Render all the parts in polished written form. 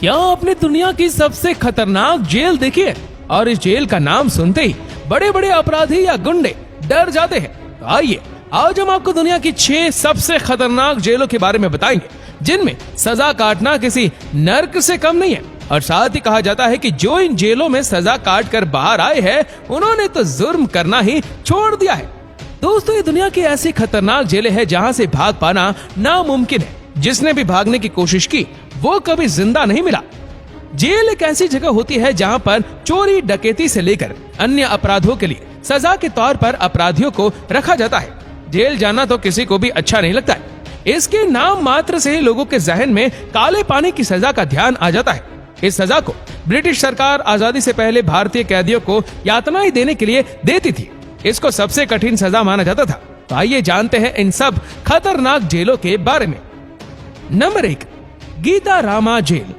क्या आपने दुनिया की सबसे खतरनाक जेल देखी है? और इस जेल का नाम सुनते ही बड़े बड़े अपराधी या गुंडे डर जाते हैं। तो आइए आज हम आपको दुनिया की 6 सबसे खतरनाक जेलों के बारे में बताएंगे, जिनमें सजा काटना किसी नर्क से कम नहीं है। और साथ ही कहा जाता है कि जो इन जेलों में सजा काट कर बाहर आए हैं, उन्होंने तो जुर्म करना ही छोड़ दिया है। दोस्तों, ये दुनिया की ऐसी खतरनाक जेलें हैं जहां से भाग पाना नामुमकिन है। जिसने भी भागने की कोशिश की वो कभी जिंदा नहीं मिला। जेल एक ऐसी जगह होती है जहां पर चोरी डकैती से लेकर अन्य अपराधों के लिए सजा के तौर पर अपराधियों को रखा जाता है। जेल जाना तो किसी को भी अच्छा नहीं लगता है। इसके नाम मात्र से ही लोगों के जहन में काले पानी की सजा का ध्यान आ जाता है। इस सजा को ब्रिटिश सरकार आजादी से पहले भारतीय कैदियों को यातनाएं देने के लिए देती थी। इसको सबसे कठिन सजा माना जाता था। तो आइए जानते हैं इन सब खतरनाक जेलों के बारे में। Number 1, गीतारामा jail.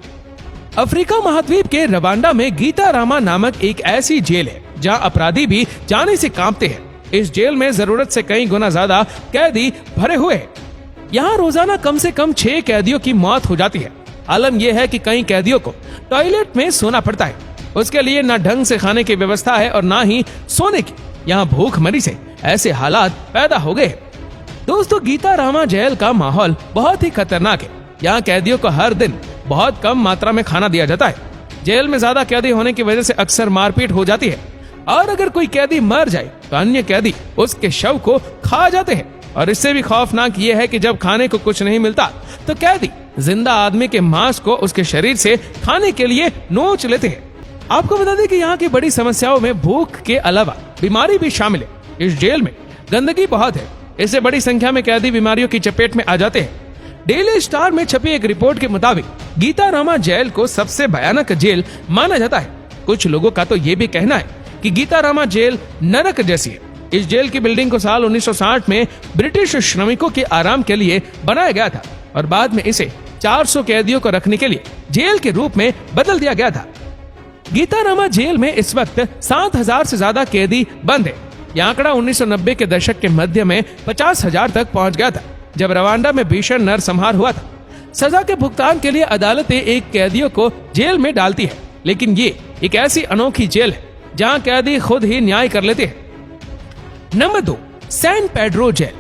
अफ्रीका महाद्वीप के रवांडा में गीतारामा नामक एक ऐसी जेल है जहां अपराधी भी जाने से कांपते हैं। इस जेल में जरूरत से कई गुना ज्यादा कैदी भरे हुए हैं। यहाँ रोजाना कम से कम 6 कैदियों की मौत हो जाती है। आलम यह है कि कई कैदियों को टॉयलेट में सोना पड़ता है। उसके लिए न ढंग से खाने की व्यवस्था है और न ही सोने की। यहाँ भूखमरी से ऐसे हालात पैदा हो गए। दोस्तों, गीतारामा जेल का माहौल बहुत ही खतरनाक है। यहाँ कैदियों को हर दिन बहुत कम मात्रा में खाना दिया जाता है। जेल में ज्यादा कैदी होने की वजह से अक्सर मारपीट हो जाती है और अगर कोई कैदी मर जाए तो अन्य कैदी उसके शव को खा जाते हैं। और इससे भी खौफनाक ये है कि जब खाने को कुछ नहीं मिलता तो कैदी जिंदा आदमी के मांस को उसके शरीर से खाने के लिए नोच लेते हैं। आपको बता दें कि यहाँ की बड़ी समस्याओं में भूख के अलावा बीमारी भी शामिल है। इस जेल में गंदगी बहुत है। इससे बड़ी संख्या में कैदी बीमारियों की चपेट में आ जाते हैं। डेली स्टार में छपी एक रिपोर्ट के मुताबिक गीतारामा जेल को सबसे भयानक जेल माना जाता है। कुछ लोगों का तो ये भी कहना है कि गीतारामा जेल नरक जैसी है। इस जेल की बिल्डिंग को साल 1960 में ब्रिटिश श्रमिकों के आराम के लिए बनाया गया था और बाद में इसे 400 कैदियों को रखने के लिए जेल के रूप में बदल दिया गया था। गीतारामा जेल में इस वक्त 7000 से ज्यादा कैदी बंद है। यह आंकड़ा 1990 के दशक के मध्य में 50,000 तक पहुंच गया था, जब रवांडा में भीषण नरसंहार हुआ था। सजा के भुगतान के लिए अदालतें एक कैदियों को जेल में डालती है, लेकिन ये एक ऐसी अनोखी जेल है जहां कैदी खुद ही न्याय कर लेते हैं। Number 2, San Pedro jail.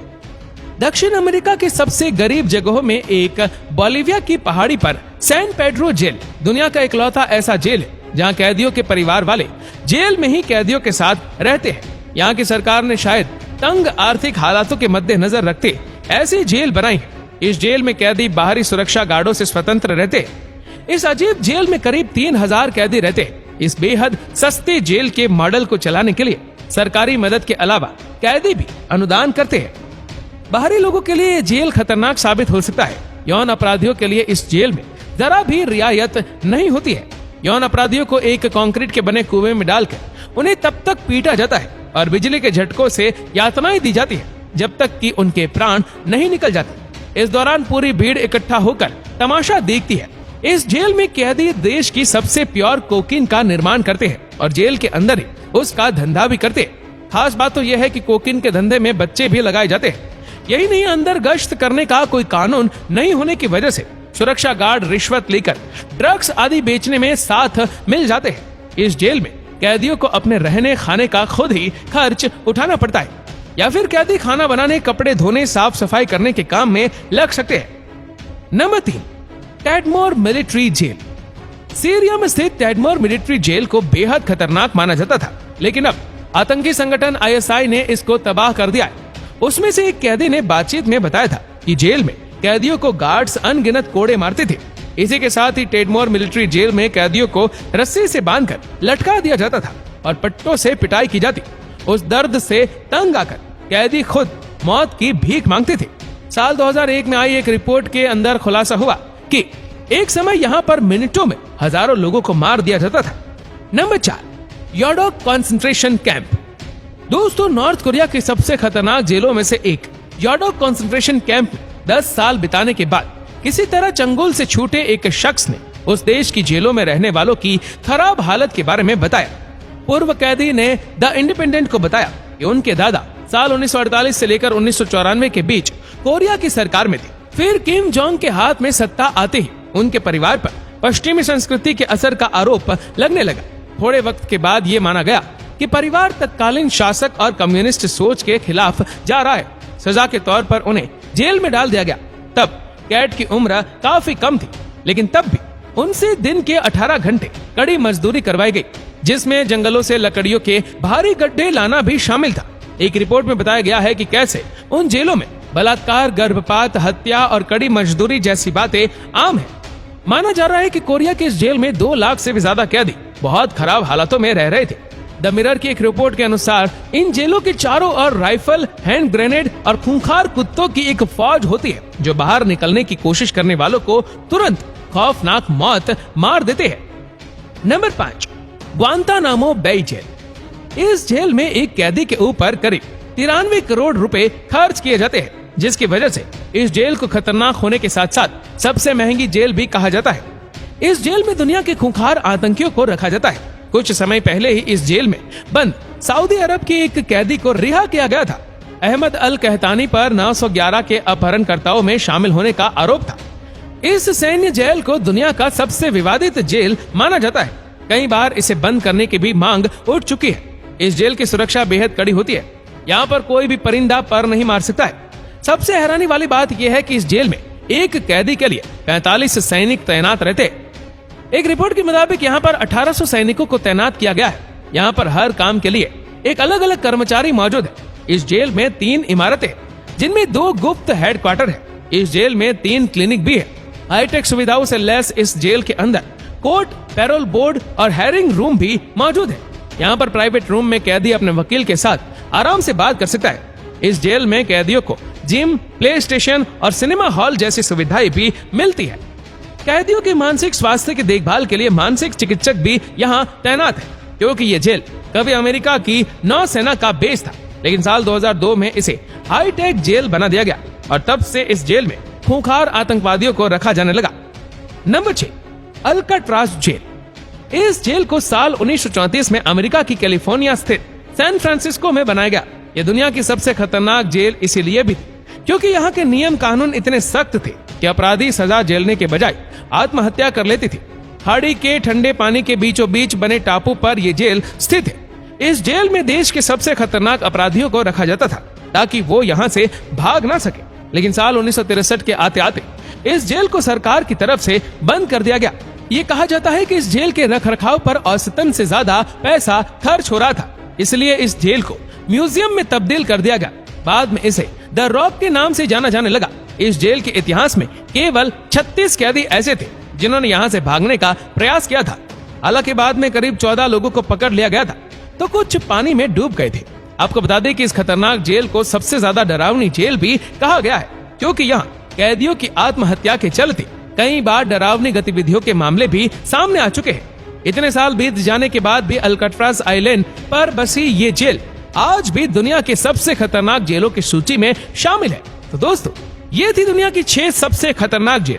दक्षिण अमेरिका के सबसे गरीब जगहों में एक बोलिविया की पहाड़ी पर सैन पेड्रो जेल दुनिया का इकलौता ऐसा जेल है जहां कैदियों के परिवार वाले जेल में ही कैदियों के साथ रहते हैं। यहाँ की सरकार ने शायद तंग आर्थिक हालातों के मद्देनजर रखते ऐसी जेल बनाई है। इस जेल में कैदी बाहरी सुरक्षा गार्डों से स्वतंत्र रहते हैं। इस अजीब जेल में करीब 3000 कैदी रहते हैं। इस बेहद सस्ते जेल के मॉडल को चलाने के लिए सरकारी मदद के अलावा कैदी भी अनुदान करते हैं। बाहरी लोगों के लिए जेल खतरनाक साबित हो सकता है। यौन अपराधियों के लिए इस जेल में जरा भी रियायत नहीं होती है। यौन अपराधियों को एक कंक्रीट के बने कुएं में डालकर उन्हें तब तक पीटा जाता है और बिजली के झटकों से यातनाएं दी जाती है जब तक कि उनके प्राण नहीं निकल जाते। इस दौरान पूरी भीड़ इकट्ठा होकर तमाशा देखती है। इस जेल में कैदी देश की सबसे प्योर कोकीन का निर्माण करते हैं और जेल के अंदर ही उसका धंधा भी करते हैं। खास बात तो यह है कि कोकीन के धंधे में बच्चे भी लगाए जाते हैं। यही नहीं, अंदर गश्त करने का कोई कानून नहीं होने की वजह से सुरक्षा गार्ड रिश्वत लेकर ड्रग्स आदि बेचने में साथ मिल जाते हैं। इस जेल में कैदियों को अपने रहने खाने का खुद ही खर्च उठाना पड़ता है या फिर कैदी खाना बनाने, कपड़े धोने, साफ सफाई करने के काम में लग सकते हैं। Number 3, Tadmor military jail. Syria में स्थित टैडमोर मिलिट्री जेल को बेहद खतरनाक माना जाता था, लेकिन अब आतंकी संगठन ISI ने इसको तबाह कर दिया है। उसमें से एक कैदी ने बातचीत में बताया था कि जेल में कैदियों को गार्ड्स अनगिनत कोड़े मारते थे। इसी के साथ ही टैडमोर मिलिट्री जेल में कैदियों को रस्सी से बांधकर लटका दिया जाता था और पट्टों से पिटाई की जाती। उस दर्द से तंग आकर कैदी खुद मौत की भीख मांगते थे। साल 2001 में आई एक रिपोर्ट के अंदर खुलासा हुआ कि एक समय यहाँ पर मिनटों में हजारों लोगों को मार दिया जाता था। Number 4, Yodok concentration camp. दोस्तों, नॉर्थ कोरिया की सबसे खतरनाक जेलों में से एक योडोक कॉन्सेंट्रेशन कैंप में 10 साल बिताने के बाद किसी तरह चंगुल से छूटे एक शख्स ने उस देश की जेलों में रहने वालों की खराब हालत के बारे में बताया। पूर्व कैदी ने द इंडिपेंडेंट को बताया कि उनके दादा साल 1948 से लेकर 1994 के बीच कोरिया की सरकार में थे। फिर किम जोंग के हाथ में सत्ता आते ही उनके परिवार पर पश्चिमी संस्कृति के असर का आरोप लगने लगा। थोड़े वक्त के बाद ये माना गया कि परिवार तत्कालीन शासक और कम्युनिस्ट सोच के खिलाफ जा रहा है। सजा के तौर पर उन्हें जेल में डाल दिया गया। तब कैट की उम्र काफी कम थी, लेकिन तब भी उनसे दिन के 18 घंटे कड़ी मजदूरी करवाई गई, जिसमें जंगलों से लकड़ियों के भारी गड्ढे लाना भी शामिल था। एक रिपोर्ट में बताया गया है कि कैसे उन जेलों में बलात्कार, गर्भपात, हत्या और कड़ी मजदूरी जैसी बातें आम है। माना जा रहा है कि कोरिया के इस जेल में 2 लाख से भी ज्यादा कैदी बहुत खराब हालातों में रह रहे थे। द मिरर की एक रिपोर्ट के अनुसार इन जेलों के चारों ओर राइफल, हैंड ग्रेनेड और खूंखार कुत्तों की एक फौज होती है, जो बाहर निकलने की कोशिश करने वालों को तुरंत खौफनाक मौत मार देते हैं। नंबर 5, ग्वांतानामो बेई जेल। इस जेल में एक कैदी के ऊपर करीब 93 करोड़ रुपए खर्च किए जाते हैं, जिसकी वजह से इस जेल को खतरनाक होने के साथ साथ सबसे महंगी जेल भी कहा जाता है। इस जेल में दुनिया के खूंखार आतंकियों को रखा जाता है। कुछ समय पहले ही इस जेल में बंद सऊदी अरब के एक कैदी को रिहा किया गया था। अहमद अल कहतानी पर 911 के अपहरणकर्ताओं में शामिल होने का आरोप था। इस सैन्य जेल को दुनिया का सबसे विवादित जेल माना जाता है। कई बार इसे बंद करने की भी मांग उठ चुकी है। इस जेल की सुरक्षा बेहद कड़ी होती है। यहाँ पर कोई भी परिंदा पर नहीं मार सकता है। सबसे हैरानी वाली बात यह है कि इस जेल में एक कैदी के लिए 45 सैनिक तैनात रहते हैं। एक रिपोर्ट के मुताबिक यहाँ पर 1800 सैनिकों को तैनात किया गया है। यहाँ पर हर काम के लिए एक अलग अलग कर्मचारी मौजूद है। इस जेल में 3 इमारतें, जिनमें 2 गुप्त हेडक्वार्टर है। इस जेल में 3 क्लिनिक भी है। हाईटेक सुविधाओं से लैस इस जेल के अंदर कोर्ट, पैरोल बोर्ड और हेयरिंग रूम भी मौजूद है। यहाँ पर प्राइवेट रूम में कैदी अपने वकील के साथ आराम से बात कर सकता है। इस जेल में कैदियों को जिम, प्ले स्टेशन और सिनेमा हॉल जैसी सुविधाएं भी मिलती है। कैदियों के मानसिक स्वास्थ्य की देखभाल के लिए मानसिक चिकित्सक भी यहाँ तैनात है, क्योंकि ये जेल कभी अमेरिका की नौसेना का बेस था, लेकिन साल 2002 में इसे हाईटेक जेल बना दिया गया और तब से इस जेल में खूंखार आतंकवादियों को रखा जाने लगा। Number 6, Alcatraz jail. इस जेल को साल 1934 में अमेरिका की कैलिफोर्निया स्थित सैन फ्रांसिस्को में बनाया गया। यह दुनिया की सबसे खतरनाक जेल इसीलिए भी थी क्योंकि यहाँ के नियम कानून इतने सख्त थे कि अपराधी सजा झेलने के बजाय आत्महत्या कर लेती थी। खाड़ी के ठंडे पानी के बीचों बीच बने टापू पर यह जेल स्थित है। इस जेल में देश के सबसे खतरनाक अपराधियों को रखा जाता था ताकि वो यहाँ से भाग ना सके, लेकिन साल 1963 के आते आते इस जेल को सरकार की तरफ से बंद कर दिया गया। ये कहा जाता है कि इस जेल के रखरखाव पर औसतन से ज्यादा पैसा खर्च हो रहा था, इसलिए इस जेल को म्यूजियम में तब्दील कर दिया गया। बाद में इसे द रॉक के नाम से जाना जाने लगा। इस जेल के इतिहास में केवल 36 कैदी ऐसे थे जिन्होंने यहाँ से भागने का प्रयास किया था। हालांकि बाद में करीब 14 लोगों को पकड़ लिया गया था, तो कुछ पानी में डूब गए थे। आपको बता दें कि इस खतरनाक जेल को सबसे ज्यादा डरावनी जेल भी कहा गया है, क्योंकि यहाँ कैदियों की आत्महत्या के चलते कई बार डरावनी गतिविधियों के मामले भी सामने आ चुके हैं। इतने साल बीत जाने के बाद भी अल्काट्राज आइलैंड पर बसी ये जेल आज भी दुनिया के सबसे खतरनाक जेलों की सूची में शामिल है। तो दोस्तों, ये थी दुनिया की 6 सबसे खतरनाक जेल।